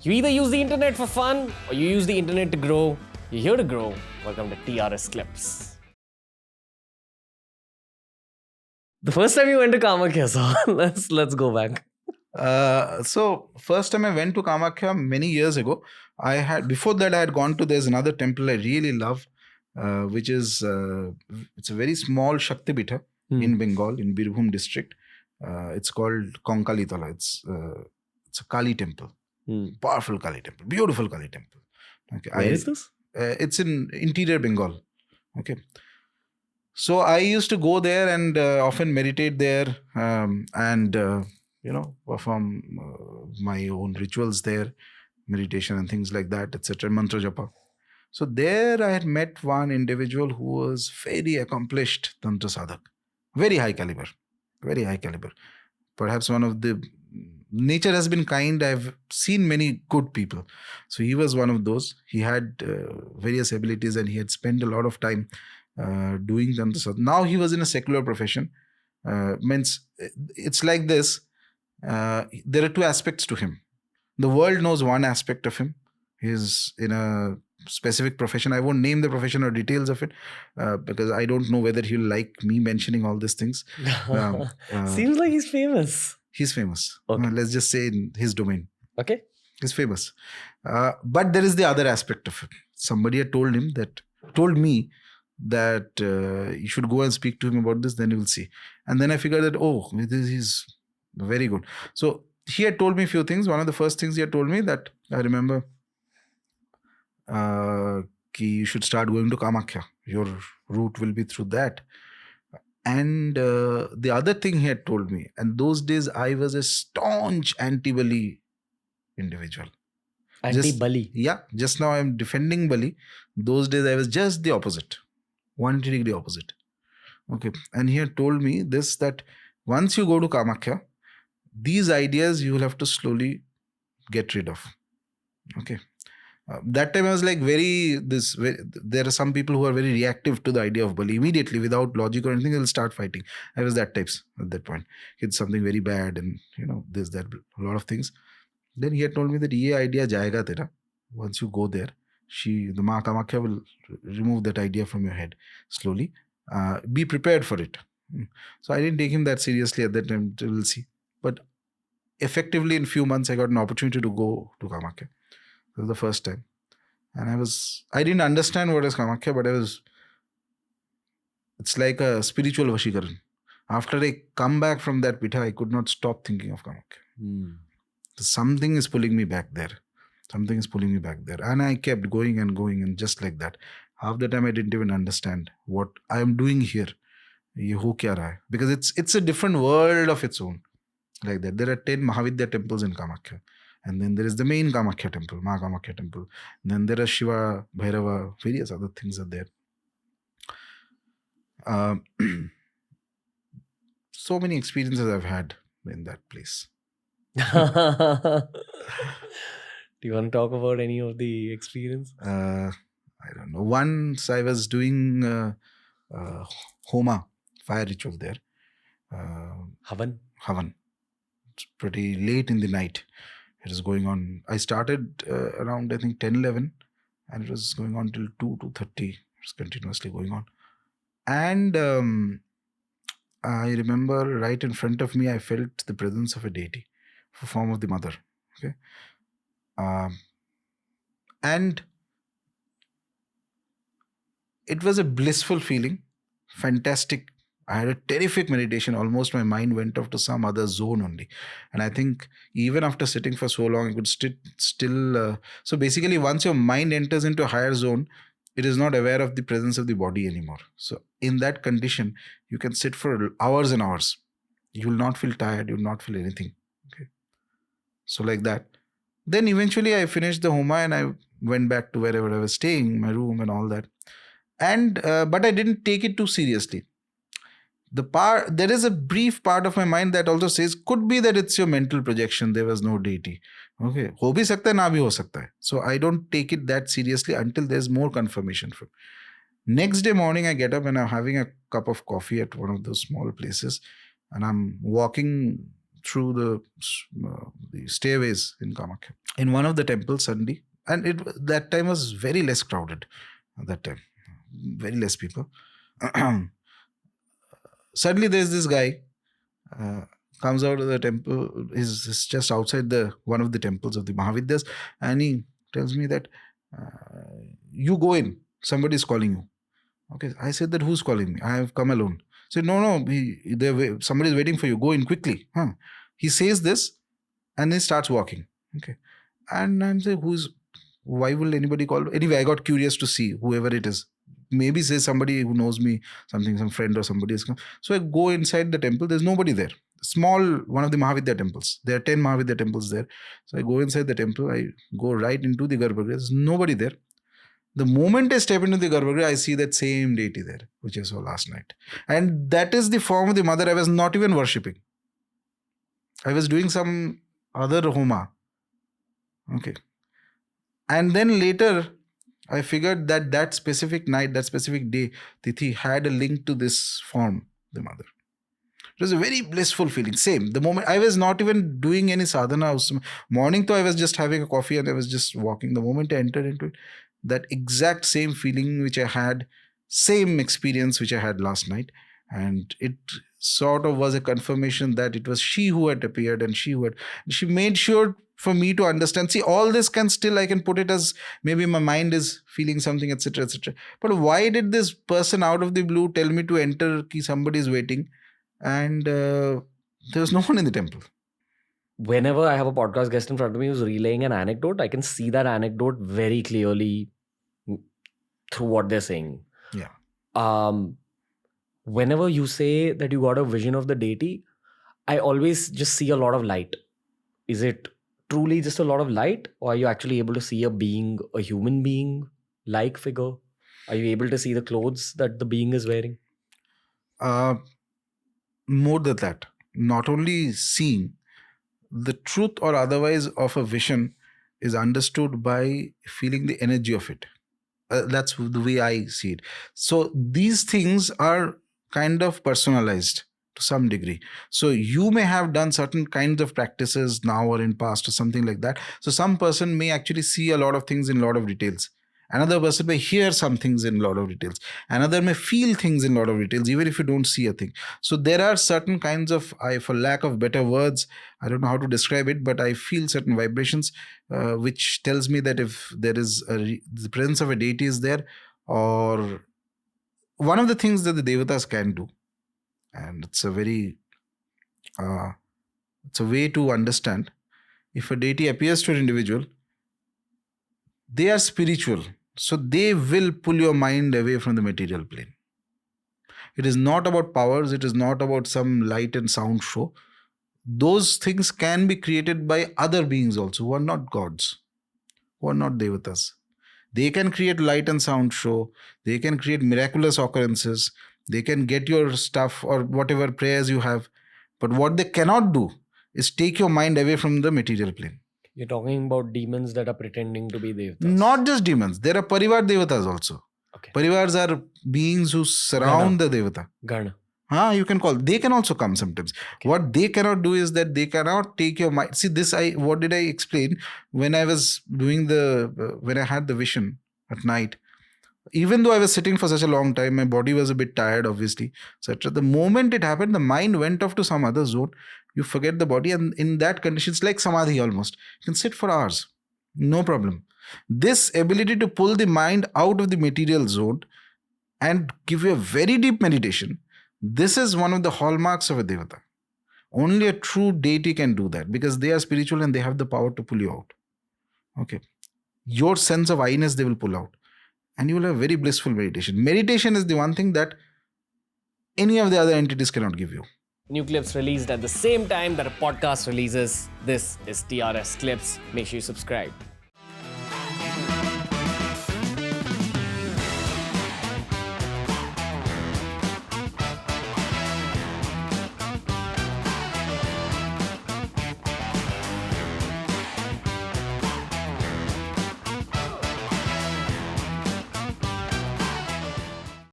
You either use the internet for fun or you use the internet to grow. You're here to grow. Welcome to TRS Clips. The first time you went to Kamakhya, so let's go back. So first time I went to Kamakhya many years ago. Before that I had gone to, there's another temple I really love, which is it's a very small Shakti Pitha in Bengal, in Birbhum district. It's called Konkalitala. It's a Kali temple, powerful Kali temple, beautiful Kali temple. Okay, Where is this? It's in interior Bengal. Okay. So I used to go there and often meditate there, and perform my own rituals there, meditation and things like that, etc. Mantra japa. So there I had met one individual who was very accomplished Tantra Sadhak, very high caliber, very high caliber. Perhaps one of the nature has been kind. I've seen many good people. So he was one of those. He had various abilities and he had spent a lot of time doing Tantra Sadhak. Now he was in a secular profession. Means it's like this. There are two aspects to him. The world knows one aspect of him. He's in a specific profession. I won't name the profession or details of it because I don't know whether he'll like me mentioning all these things. Seems like he's famous. He's famous. Okay. Let's just say in his domain. Okay. He's famous. But there is the other aspect of it. Somebody had told me that you should go and speak to him about this, then you will see. And then I figured that, he's very good. So he had told me a few things. One of the first things he had told me that I remember, you should start going to Kamakhya. Your route will be through that. And the other thing he had told me, and those days I was a staunch anti-Bali individual. Anti-Bali? Yeah, just now I'm defending Bali. Those days I was just the opposite. 180-degree opposite. Okay. And he had told me this, that once you go to Kamakhya, these ideas you will have to slowly get rid of. Okay. That time I was like there are some people who are very reactive to the idea of Bali. Immediately, without logic or anything, they'll start fighting. I was that types at that point. It's something very bad and there's that, a lot of things. Then he had told me that ye idea jayega tera. Once you go there, the Ma Kamakhya will remove that idea from your head slowly. Be prepared for it. So I didn't take him that seriously at that time. We'll see. But effectively in few months I got an opportunity to go to Kamakhya. That was the first time. And I didn't understand what is Kamakhya, but it's like a spiritual vashikaran. After I come back from that pitha, I could not stop thinking of Kamakhya. Something is pulling me back there. And I kept going and just like that. Half the time I didn't even understand what I am doing here. Ye ho kya raha hai? Because it's a different world of its own. Like that. There are 10 Mahavidya temples in Kamakhya. And then there is the main Kamakhya temple, Ma Kamakhya temple. Then there are Shiva, Bhairava, various other things are there. So many experiences I've had in that place. Do you want to talk about any of the experience? I don't know. Once I was doing Homa, fire ritual there. Havan. It's pretty late in the night. It was going on. I started around, I think, 10, 11. And it was going on till 2:30. It was continuously going on. And I remember right in front of me, I felt the presence of a deity, a form of the mother. Okay. And it was a blissful feeling. Fantastic. I had a terrific meditation. Almost my mind went off to some other zone only. And I think even after sitting for so long, I could still... so basically, once your mind enters into a higher zone, it is not aware of the presence of the body anymore. So in that condition, you can sit for hours and hours. You will not feel tired. You will not feel anything. Okay. So like that. Then eventually I finished the Homa and I went back to wherever I was staying, my room and all that. And but I didn't take it too seriously. There is a brief part of my mind that also says, could be that it's your mental projection. There was no deity. Okay. Ho bhi sakta hai, na bhi ho sakta hai. So I don't take it that seriously until there's more confirmation from. Next day morning, I get up and I'm having a cup of coffee at one of those small places. And I'm walking through the stairways in Kamakya. In one of the temples, suddenly, and that time was very less crowded. At that time, very less people. Suddenly, there's this guy comes out of the temple. He's just outside one of the temples of the Mahavidyas, and he tells me that you go in. Somebody is calling you. Okay, I said that who's calling me? I have come alone. He said no, somebody is waiting for you. Go in quickly. He says this, and he starts walking. Okay, and I'm saying why will anybody call? Anyway, I got curious to see whoever it is. Maybe say somebody who knows me, some friend or somebody has come. So I go inside the temple. There's nobody there. Small, one of the Mahavidya temples. There are 10 Mahavidya temples there. So I go inside the temple. I go right into the Garbhagriha. There's nobody there. The moment I step into the Garbhagriha, I see that same deity there, which I saw last night. And that is the form of the mother I was not even worshipping. I was doing some other homa. Okay. And then later, I figured that specific night, that specific day, Tithi had a link to this form, the mother. It was a very blissful feeling. Same. The moment I was not even doing any sadhana. Morning, though, I was just having a coffee and I was just walking. The moment I entered into it, that exact same feeling which I had, same experience which I had last night. And it sort of was a confirmation that it was she who had appeared and she made sure for me to understand. See, all this I can put it as maybe my mind is feeling something, etc., etc. But why did this person out of the blue tell me to enter, ki somebody is waiting, and there was no one in the temple? Whenever I have a podcast guest in front of me who's relaying an anecdote, I can see that anecdote very clearly through what they're saying. Yeah. Whenever you say that you got a vision of the deity, I always just see a lot of light. Is it truly just a lot of light, or are you actually able to see a human being like figure? Are you able to see the clothes that the being is wearing? More than that, not only seeing, the truth or otherwise of a vision is understood by feeling the energy of it. That's the way I see it. So these things are kind of personalized to some degree. So you may have done certain kinds of practices now or in past or something like that. So some person may actually see a lot of things in a lot of details. Another person may hear some things in a lot of details. Another may feel things in a lot of details, even if you don't see a thing. So there are certain kinds of, for lack of better words, I don't know how to describe it, but I feel certain vibrations which tells me that if there is the presence of a deity is there, or one of the things that the devatas can do, and it's a very, it's a way to understand. If a deity appears to an individual, they are spiritual. So they will pull your mind away from the material plane. It is not about powers. It is not about some light and sound show. Those things can be created by other beings also, who are not gods, who are not devatas. They can create light and sound show. They can create miraculous occurrences. They can get your stuff or whatever prayers you have. But what they cannot do is take your mind away from the material plane. You're talking about demons that are pretending to be devatas. Not just demons. There are parivar devatas also. Okay. Parivars are beings who surround the devata. Gana. You can call. They can also come sometimes. Okay. What they cannot do is that they cannot take your mind. See, what did I explain when I was doing when I had the vision at night? Even though I was sitting for such a long time, my body was a bit tired, obviously, etc. The moment it happened, the mind went off to some other zone. You forget the body, and in that condition, it's like samadhi almost. You can sit for hours, no problem. This ability to pull the mind out of the material zone and give you a very deep meditation, this is one of the hallmarks of a devata. Only a true deity can do that, because they are spiritual and they have the power to pull you out. Okay. Your sense of I-ness they will pull out. And you will have very blissful meditation. Meditation is the one thing that any of the other entities cannot give you. New clips released at the same time that a podcast releases. This is TRS Clips. Make sure you subscribe.